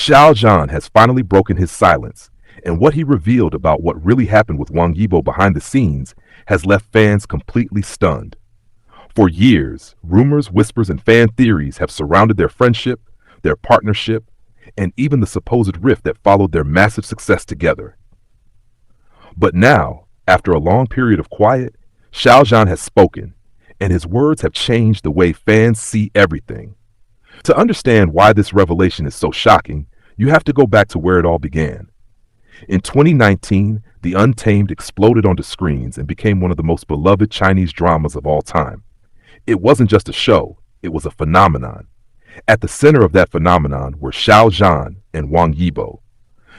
Xiao Zhan has finally broken his silence, and what he revealed about what really happened with Wang Yibo behind the scenes has left fans completely stunned. For years, rumors, whispers, and fan theories have surrounded their friendship, their partnership, and even the supposed rift that followed their massive success together. But now, after a long period of quiet, Xiao Zhan has spoken, and his words have changed the way fans see everything. To understand why this revelation is so shocking, you have to go back to where it all began. In 2019, The Untamed exploded onto screens and became one of the most beloved Chinese dramas of all time. It wasn't just a show, it was a phenomenon. At the center of that phenomenon were Xiao Zhan and Wang Yibo.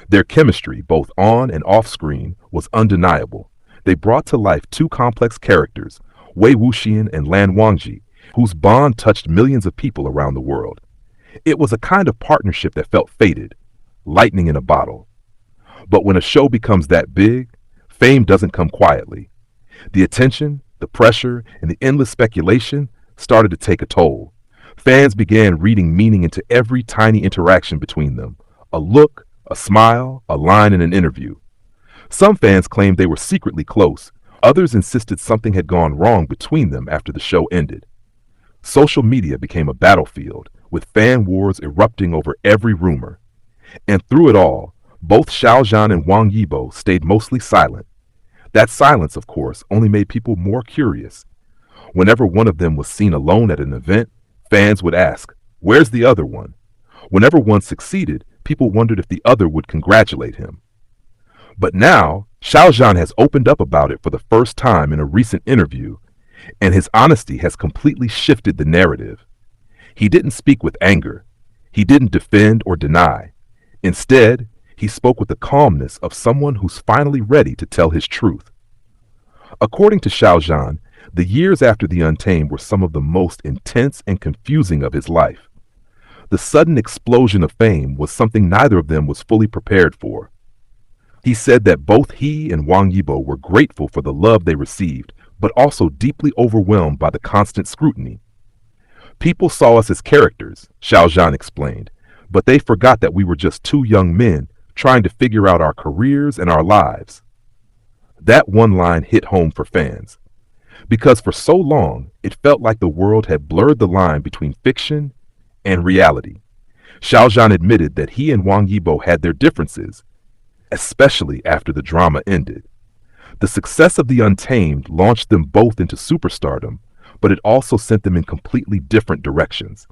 Their chemistry, both on and off screen, was undeniable. They brought to life two complex characters, Wei Wuxian and Lan Wangji, whose bond touched millions of people around the world. It was a kind of partnership that felt fated, lightning in a bottle. But when a show becomes that big, fame doesn't come quietly. The attention, the pressure, and the endless speculation started to take a toll. Fans began reading meaning into every tiny interaction between them, a look, a smile, a line in an interview. Some fans claimed they were secretly close. Others insisted something had gone wrong between them after the show ended. Social media became a battlefield, with fan wars erupting over every rumor. And through it all, both Xiao Zhan and Wang Yibo stayed mostly silent. That silence, of course, only made people more curious. Whenever one of them was seen alone at an event, fans would ask, "Where's the other one?" Whenever one succeeded, people wondered if the other would congratulate him. But now, Xiao Zhan has opened up about it for the first time in a recent interview, and his honesty has completely shifted the narrative. He didn't speak with anger. He didn't defend or deny. Instead, he spoke with the calmness of someone who's finally ready to tell his truth. According to Xiao Zhan, the years after The Untamed were some of the most intense and confusing of his life. The sudden explosion of fame was something neither of them was fully prepared for. He said that both he and Wang Yibo were grateful for the love they received, but also deeply overwhelmed by the constant scrutiny. "People saw us as characters," Xiao Zhan explained, "but they forgot that we were just two young men trying to figure out our careers and our lives." That one line hit home for fans, because for so long it felt like the world had blurred the line between fiction and reality. Xiao Zhan admitted that he and Wang Yibo had their differences, especially after the drama ended. The success of The Untamed launched them both into superstardom, but it also sent them in completely different directions.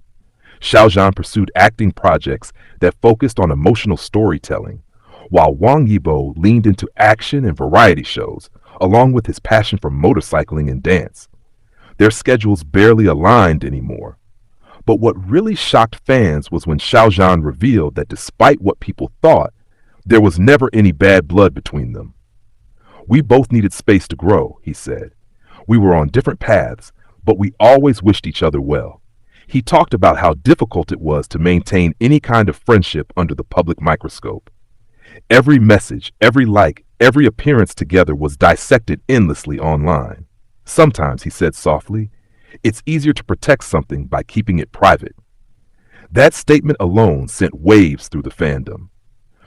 Xiao Zhan pursued acting projects that focused on emotional storytelling, while Wang Yibo leaned into action and variety shows, along with his passion for motorcycling and dance. Their schedules barely aligned anymore. But what really shocked fans was when Xiao Zhan revealed that despite what people thought, there was never any bad blood between them. "We both needed space to grow," he said. "We were on different paths, but we always wished each other well." He talked about how difficult it was to maintain any kind of friendship under the public microscope. Every message, every like, every appearance together was dissected endlessly online. "Sometimes," he said softly, "it's easier to protect something by keeping it private." That statement alone sent waves through the fandom.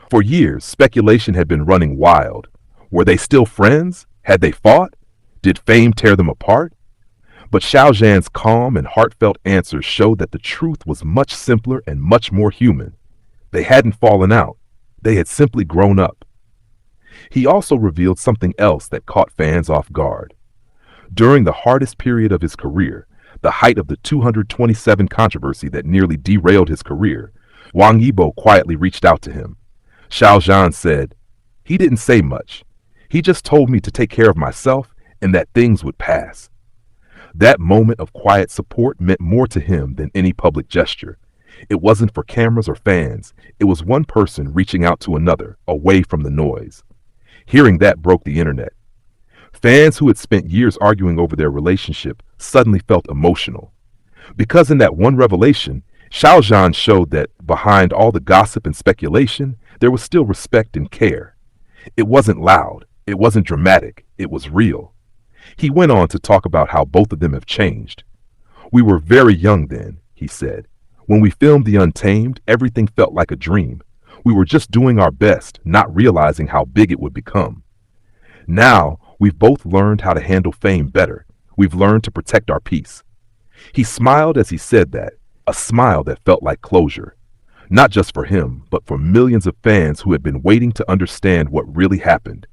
For years, speculation had been running wild. Were they still friends? Had they fought? Did fame tear them apart? But Xiao Zhan's calm and heartfelt answers showed that the truth was much simpler and much more human. They hadn't fallen out. They had simply grown up. He also revealed something else that caught fans off guard. During the hardest period of his career, the height of the 227 controversy that nearly derailed his career, Wang Yibo quietly reached out to him. Xiao Zhan said, "He didn't say much. He just told me to take care of myself and that things would pass." That moment of quiet support meant more to him than any public gesture. It wasn't for cameras or fans. It was one person reaching out to another, away from the noise. Hearing that broke the internet. Fans who had spent years arguing over their relationship suddenly felt emotional. Because in that one revelation, Xiao Zhan showed that behind all the gossip and speculation, there was still respect and care. It wasn't loud. It wasn't dramatic. It was real. He went on to talk about how both of them have changed. "We were very young then," he said. "When we filmed The Untamed, everything felt like a dream. We were just doing our best, not realizing how big it would become. Now, we've both learned how to handle fame better. We've learned to protect our peace." He smiled as he said that, a smile that felt like closure. Not just for him, but for millions of fans who had been waiting to understand what really happened.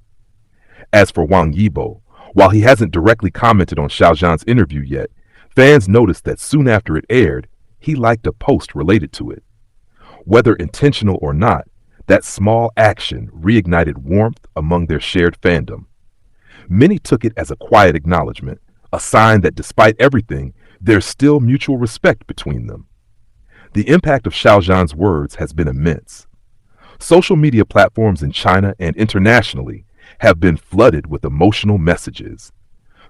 As for Wang Yibo, while he hasn't directly commented on Xiao Zhan's interview yet, fans noticed that soon after it aired, he liked a post related to it. Whether intentional or not, that small action reignited warmth among their shared fandom. Many took it as a quiet acknowledgement, a sign that despite everything, there's still mutual respect between them. The impact of Xiao Zhan's words has been immense. Social media platforms in China and internationally have been flooded with emotional messages.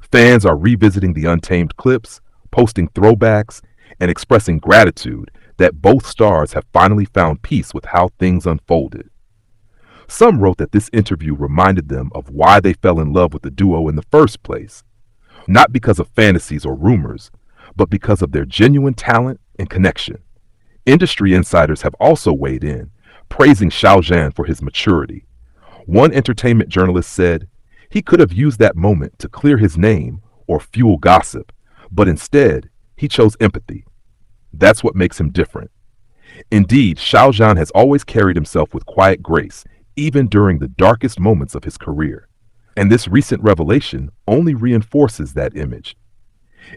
Fans are revisiting the Untamed clips, posting throwbacks, and expressing gratitude that both stars have finally found peace with how things unfolded. Some wrote that this interview reminded them of why they fell in love with the duo in the first place, not because of fantasies or rumors, but because of their genuine talent and connection. Industry insiders have also weighed in, praising Xiao Zhan for his maturity. One entertainment journalist said, "He could have used that moment to clear his name or fuel gossip, but instead, he chose empathy. That's what makes him different." Indeed, Xiao Zhan has always carried himself with quiet grace, even during the darkest moments of his career. And this recent revelation only reinforces that image.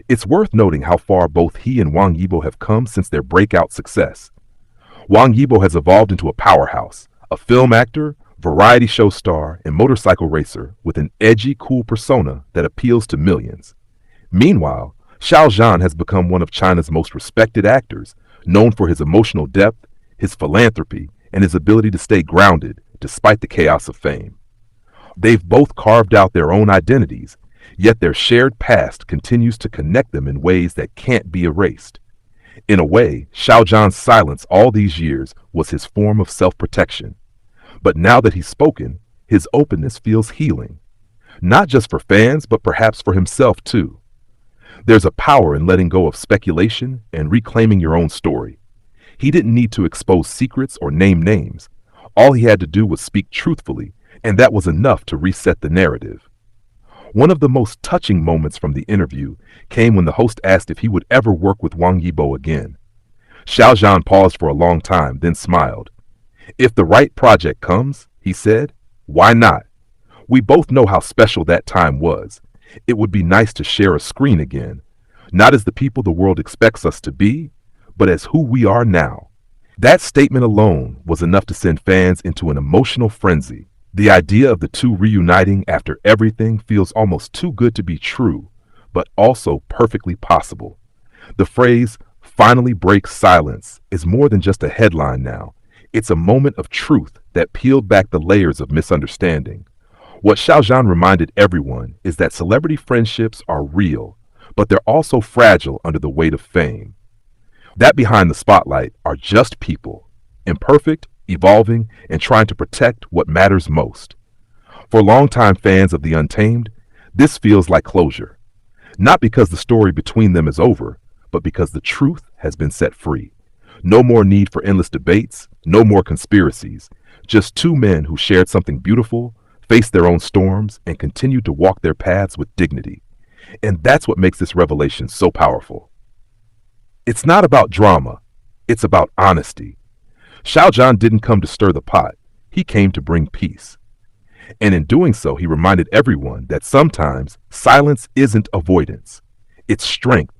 It's worth noting how far both he and Wang Yibo have come since their breakout success. Wang Yibo has evolved into a powerhouse, a film actor, variety show star, and motorcycle racer with an edgy, cool persona that appeals to millions. Meanwhile, Xiao Zhan has become one of China's most respected actors, known for his emotional depth, his philanthropy, and his ability to stay grounded despite the chaos of fame. They've both carved out their own identities, yet their shared past continues to connect them in ways that can't be erased. In a way, Xiao Zhan's silence all these years was his form of self-protection. But now that he's spoken, his openness feels healing. Not just for fans, but perhaps for himself too. There's a power in letting go of speculation and reclaiming your own story. He didn't need to expose secrets or name names. All he had to do was speak truthfully, and that was enough to reset the narrative. One of the most touching moments from the interview came when the host asked if he would ever work with Wang Yibo again. Xiao Zhan paused for a long time, then smiled. "If the right project comes," he said, "why not? We both know how special that time was. It would be nice to share a screen again, not as the people the world expects us to be, but as who we are now." That statement alone was enough to send fans into an emotional frenzy. The idea of the two reuniting after everything feels almost too good to be true, but also perfectly possible. The phrase, "finally breaks silence," is more than just a headline now. It's a moment of truth that peeled back the layers of misunderstanding. What Xiao Zhan reminded everyone is that celebrity friendships are real, but they're also fragile under the weight of fame. That behind the spotlight are just people, imperfect, evolving, and trying to protect what matters most. For longtime fans of The Untamed, this feels like closure. Not because the story between them is over, but because the truth has been set free. No more need for endless debates, no more conspiracies. Just two men who shared something beautiful, faced their own storms, and continued to walk their paths with dignity. And that's what makes this revelation so powerful. It's not about drama, it's about honesty. Xiao Zhan didn't come to stir the pot, he came to bring peace. And in doing so, he reminded everyone that sometimes silence isn't avoidance, it's strength.